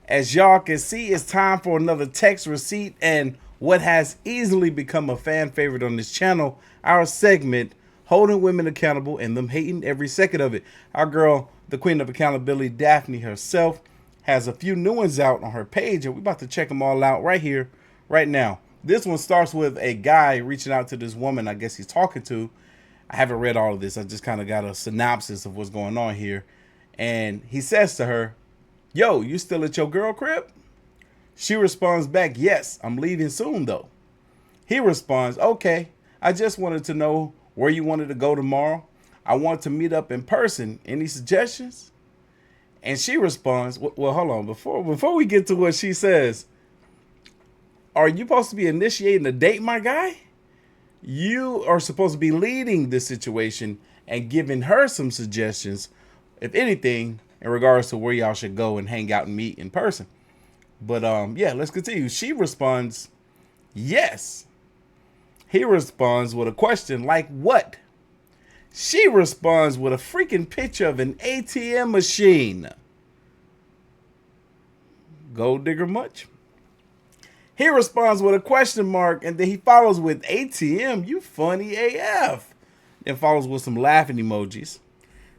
As y'all can see, it's time for another text receipt and what has easily become a fan favorite on this channel, our segment, holding women accountable and them hating every second of it. Our girl, the queen of accountability, Daphne herself, has a few new ones out on her page, and we're about to check them all out right here, right now. This one starts with a guy reaching out to this woman I guess he's talking to. I haven't read all of this. I just kind of got a synopsis of what's going on here. And he says to her, "Yo, you still at your girl crib?" She responds back, "Yes, I'm leaving soon though." He responds, "Okay, I just wanted to know where you wanted to go tomorrow. I want to meet up in person. Any suggestions?" And she responds, "Well, hold on. Before we get to what she says, are you supposed to be initiating a date, my guy? You are supposed to be leading this situation and giving her some suggestions, if anything, in regards to where y'all should go and hang out and meet in person." But yeah, let's continue. She responds, "Yes." He responds with a question like, "What?" She responds with a freaking picture of an ATM machine. Gold digger much? He responds with a question mark, and then he follows with ATM, you funny AF. Then follows with some laughing emojis.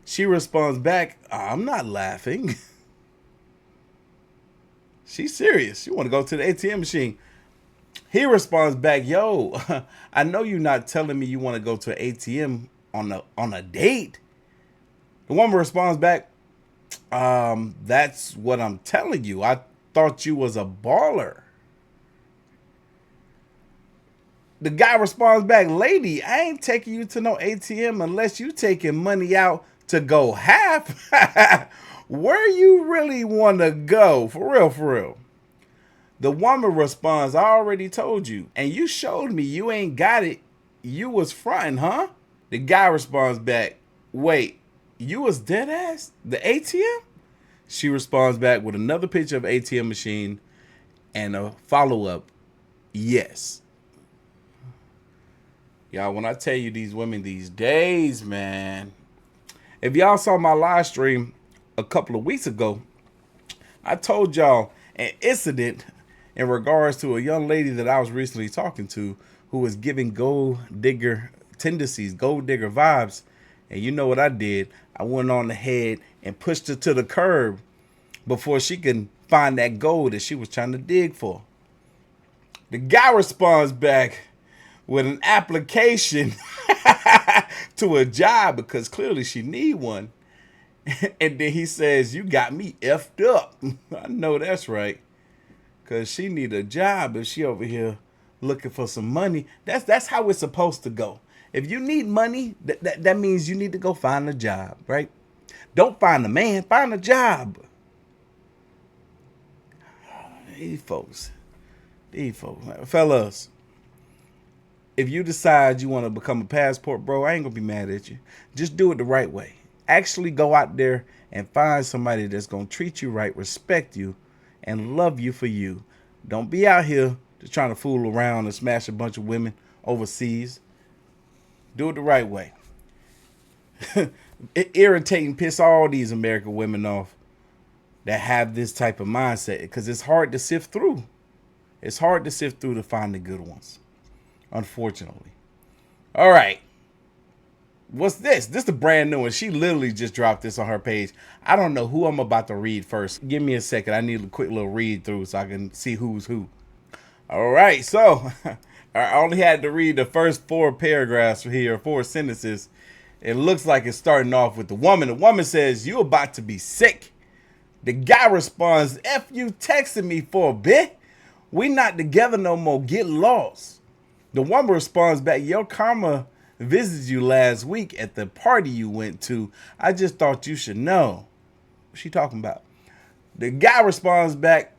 She responds back, "I'm not laughing." She's serious. She want to go to the ATM machine. He responds back, "Yo, I know you're not telling me you want to go to an ATM on a date." The woman responds back, "That's what I'm telling you. I thought you was a baller." The guy responds back, "Lady, I ain't taking you to no ATM unless you taking money out to go half." Where you really want to go? For real, for real. The woman responds, "I already told you, and you showed me you ain't got it. You was fronting, huh?" The guy responds back, "Wait, you was dead ass? The ATM?" She responds back with another picture of ATM machine and a follow-up, "Yes." Y'all, when I tell you these women these days, man, if y'all saw my live stream a couple of weeks ago, I told y'all an incident in regards to a young lady that I was recently talking to who was giving gold digger tendencies, gold digger vibes. And you know what I did? I went on ahead and pushed her to the curb before she can find that gold that she was trying to dig for. The guy responds back with an application to a job because clearly she need one. And then he says, "You got me effed up." I know that's right. Because she need a job if she over here looking for some money. That's how it's supposed to go. If you need money, that means you need to go find a job, right? Don't find a man, find a job. These folks, fellas, if you decide you want to become a passport bro, I ain't gonna be mad at you. Just do it the right way. Actually go out there and find somebody that's gonna treat you right, respect you, and love you for you. Don't be out here just trying to fool around and smash a bunch of women overseas. Do it the right way. It irritating, piss all these American women off that have this type of mindset because it's hard to sift through. It's hard to sift through to find the good ones, unfortunately. All right. What's this? This is a brand new one. She literally just dropped this on her page. I don't know who I'm about to read first. Give me a second. I need a quick little read through so I can see who's who. All right. So I only had to read the first 4 paragraphs here, 4 sentences. It looks like it's starting off with the woman. The woman says, "You about to be sick." The guy responds, "F you texting me for a bit. We not together no more. Get lost." The woman responds back, "Your karma visited you last week at the party you went to. I just thought you should know." What's she talking about? The guy responds back,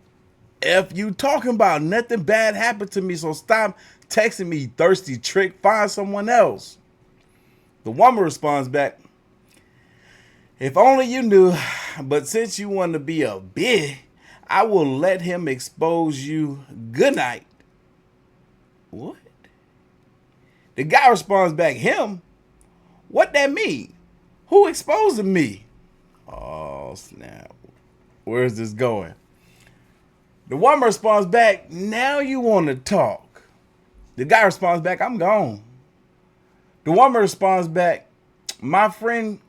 "F you talking about? Nothing bad happened to me, so stop texting me, thirsty trick. Find someone else." The woman responds back, "If only you knew, but since you want to be a bitch, I will let him expose you. Good night." What? The guy responds back, "Him? What that mean? Who exposing me?" Oh, snap. Where's this going? The woman responds back, now you want to talk. The guy responds back, I'm gone. The woman responds back, my friend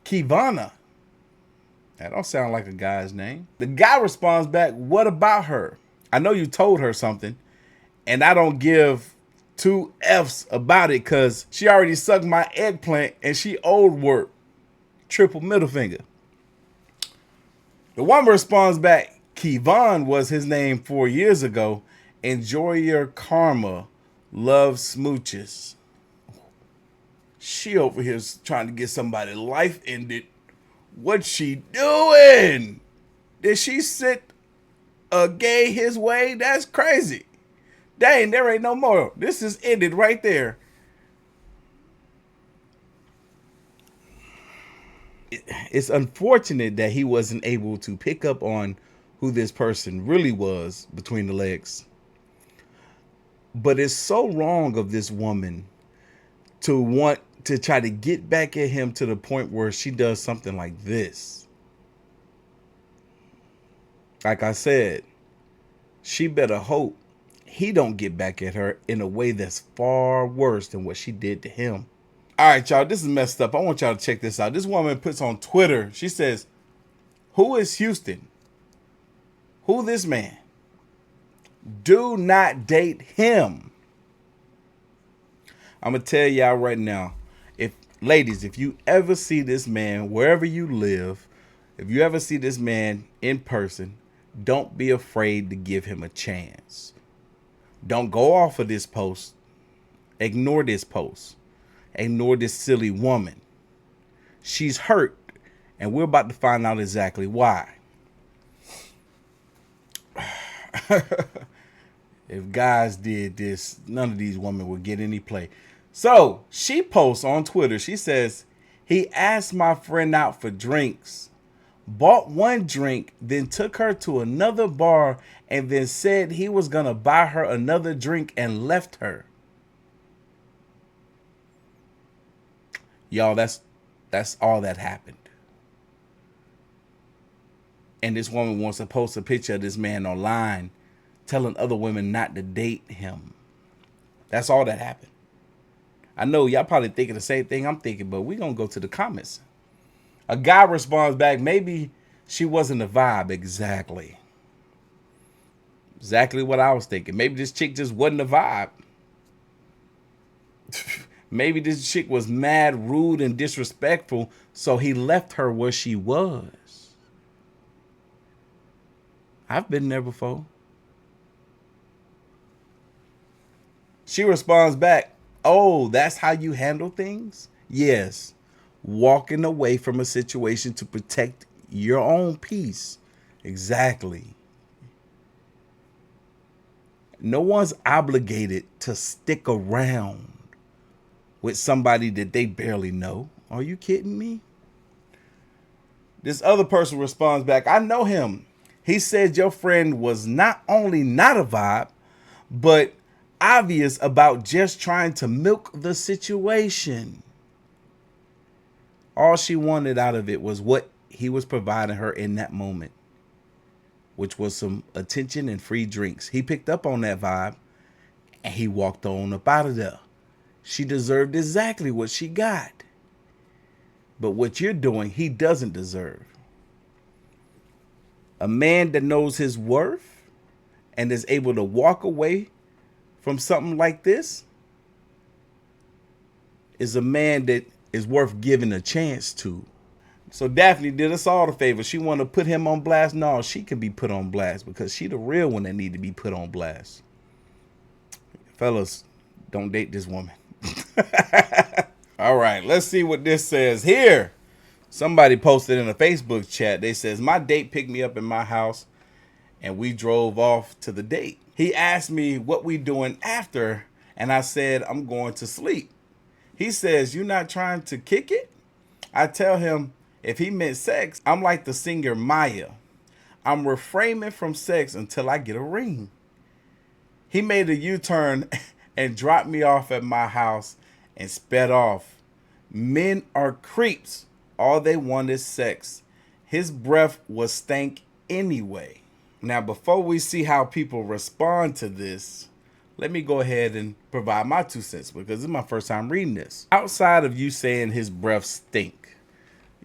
Kivana. That don't sound like a guy's name. The guy responds back, what about her? I know you told her something, and I don't give two F's about it because she already sucked my eggplant and she owed work. Triple middle finger. The woman responds back, Kevon was his name 4 years ago. Enjoy your karma. Love smooches. She over here trying to get somebody's life ended. What's she doing? Did she send a gay his way? That's crazy. Dang, there ain't no more. This is ended right there. It's unfortunate that he wasn't able to pick up on who this person really was between the legs. But it's so wrong of this woman to want to try to get back at him to the point where she does something like this. Like I said, she better hope he don't get back at her in a way that's far worse than what she did to him. All right, y'all, this is messed up. I want y'all to check this out. This woman puts on Twitter, she says, who is Houston? Who this man? Do not date him. I'm going to tell y'all right now, ladies, if you ever see this man, wherever you live, if you ever see this man in person, don't be afraid to give him a chance. Don't go off of this post. Ignore this post. Ignore this silly woman. She's hurt, and we're about to find out exactly why. If guys did this, none of these women would get any play. So she posts on Twitter. She says, he asked my friend out for drinks, bought one drink, then took her to another bar, and then said he was going to buy her another drink and left her. Y'all, that's all that happened. And this woman wants to post a picture of this man online telling other women not to date him. That's all that happened. I know y'all probably thinking the same thing I'm thinking, but we're going to go to the comments. A guy responds back, maybe she wasn't a vibe. Exactly. Exactly what I was thinking. Maybe this chick just wasn't a vibe. Maybe this chick was mad, rude, and disrespectful, so he left her where she was. I've been there before. She responds back, oh, that's how you handle things? Yes. Walking away from a situation to protect your own peace. Exactly. No one's obligated to stick around with somebody that they barely know. Are you kidding me? This other person responds back, I know him. He said your friend was not only not a vibe, but obvious about just trying to milk the situation. All she wanted out of it was what he was providing her in that moment, which was some attention and free drinks. He picked up on that vibe and he walked on up out of there. She deserved exactly what she got. But what you're doing, he doesn't deserve. A man that knows his worth and is able to walk away from something like this is a man that is worth giving a chance to. So Daphne did us all the favor. She want to put him on blast. No, she can be put on blast because she the real one that need to be put on blast. Fellas, don't date this woman. All right, let's see what this says here. Somebody posted in a Facebook chat. They says, my date picked me up in my house and we drove off to the date. He asked me what we doing after, and I said, I'm going to sleep. He says, you not trying to kick it? I tell him if he meant sex, I'm like the singer Maya. I'm refraining from sex until I get a ring. He made a U-turn and dropped me off at my house and sped off. Men are creeps. All they want is sex. His breath was stank anyway. Now, before we see how people respond to this, let me go ahead and provide my 2 cents because this is my first time reading this. Outside of you saying his breath stink,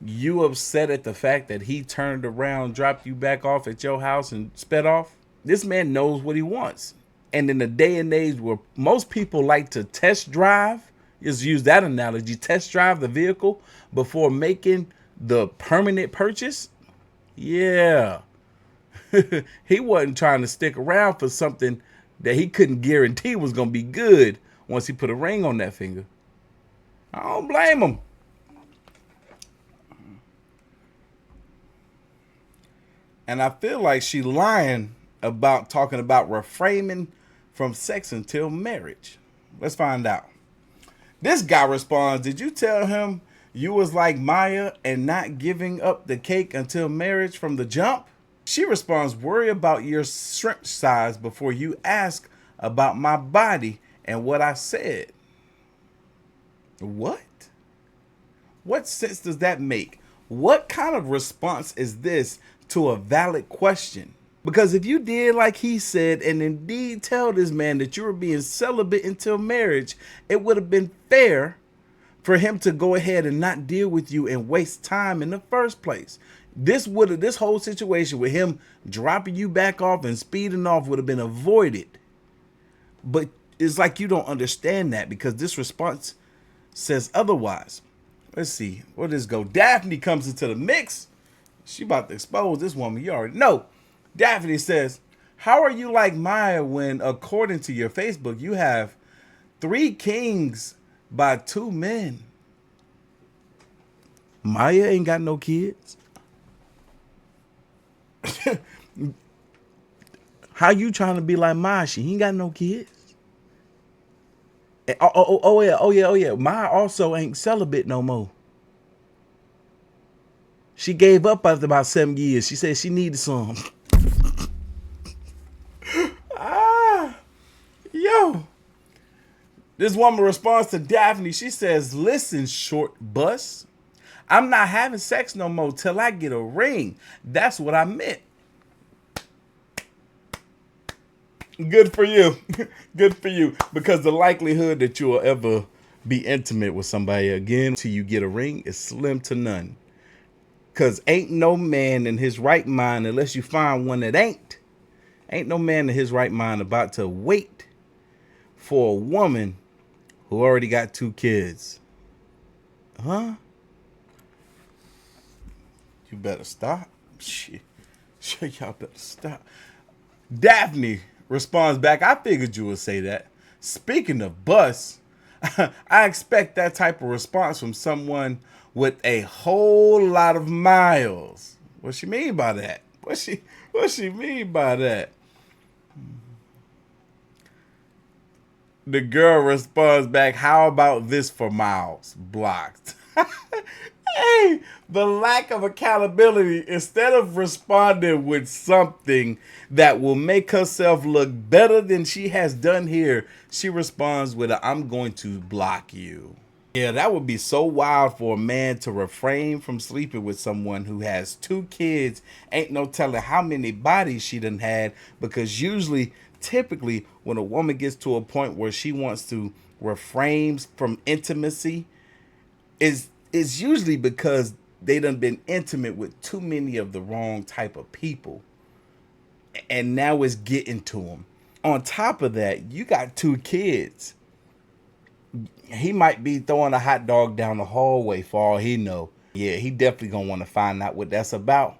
you upset at the fact that he turned around, dropped you back off at your house and sped off? This man knows what he wants. And in the day and age where most people like to test drive, just use that analogy, test drive the vehicle before making the permanent purchase. Yeah. He wasn't trying to stick around for something that he couldn't guarantee was going to be good once he put a ring on that finger. I don't blame him. And I feel like she lying about talking about refraining from sex until marriage. Let's find out. This guy responds, did you tell him you was like Maya and not giving up the cake until marriage from the jump? She responds, worry about your shrimp size before you ask about my body and what I said. What? What sense does that make? What kind of response is this to a valid question? Because if you did like he said and indeed tell this man that you were being celibate until marriage, it would have been fair for him to go ahead and not deal with you and waste time in the first place. This whole situation with him dropping you back off and speeding off would have been avoided. But it's like you don't understand that because this response says otherwise. Let's see. Where does this go? Daphne comes into the mix. She about to expose this woman. You already know. Daphne says, how are you like Maya when, according to your Facebook, you have 3 kings by 2 men? Maya ain't got no kids. How you trying to be like Maya? She ain't got no kids. Oh yeah. Maya also ain't celibate no more. She gave up after about 7 years. She said she needed some. Yo. This woman responds to Daphne. She says, listen, short bus. I'm not having sex no more till I get a ring. That's what I meant. Good for you. Good for you. Because the likelihood that you will ever be intimate with somebody again till you get a ring is slim to none. Because ain't no man in his right mind, unless you find one that ain't no man in his right mind about to wait for a woman who already got 2 kids. Huh? You better stop. Shit. Y'all better stop. Daphne responds back, I figured you would say that. Speaking of bus, I expect that type of response from someone with a whole lot of miles. What she mean by that? What she mean by that? The girl responds back, how about this for miles? Blocked. Hey, the lack of accountability. Instead of responding with something that will make herself look better than she has done here, she responds with a, I'm going to block you. Yeah, that would be so wild for a man to refrain from sleeping with someone who has 2 kids. Ain't no telling how many bodies she done had, because typically, when a woman gets to a point where she wants to refrain from intimacy, is usually because they done been intimate with too many of the wrong type of people. And now it's getting to them. On top of that, you got 2 kids. He might be throwing a hot dog down the hallway for all he know. Yeah, he definitely gonna want to find out what that's about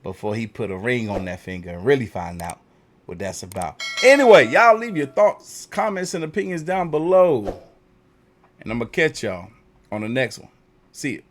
before he put a ring on that finger and really find out what that's about. Anyway, y'all leave your thoughts, comments, and opinions down below. And I'm gonna catch y'all on the next one. See you.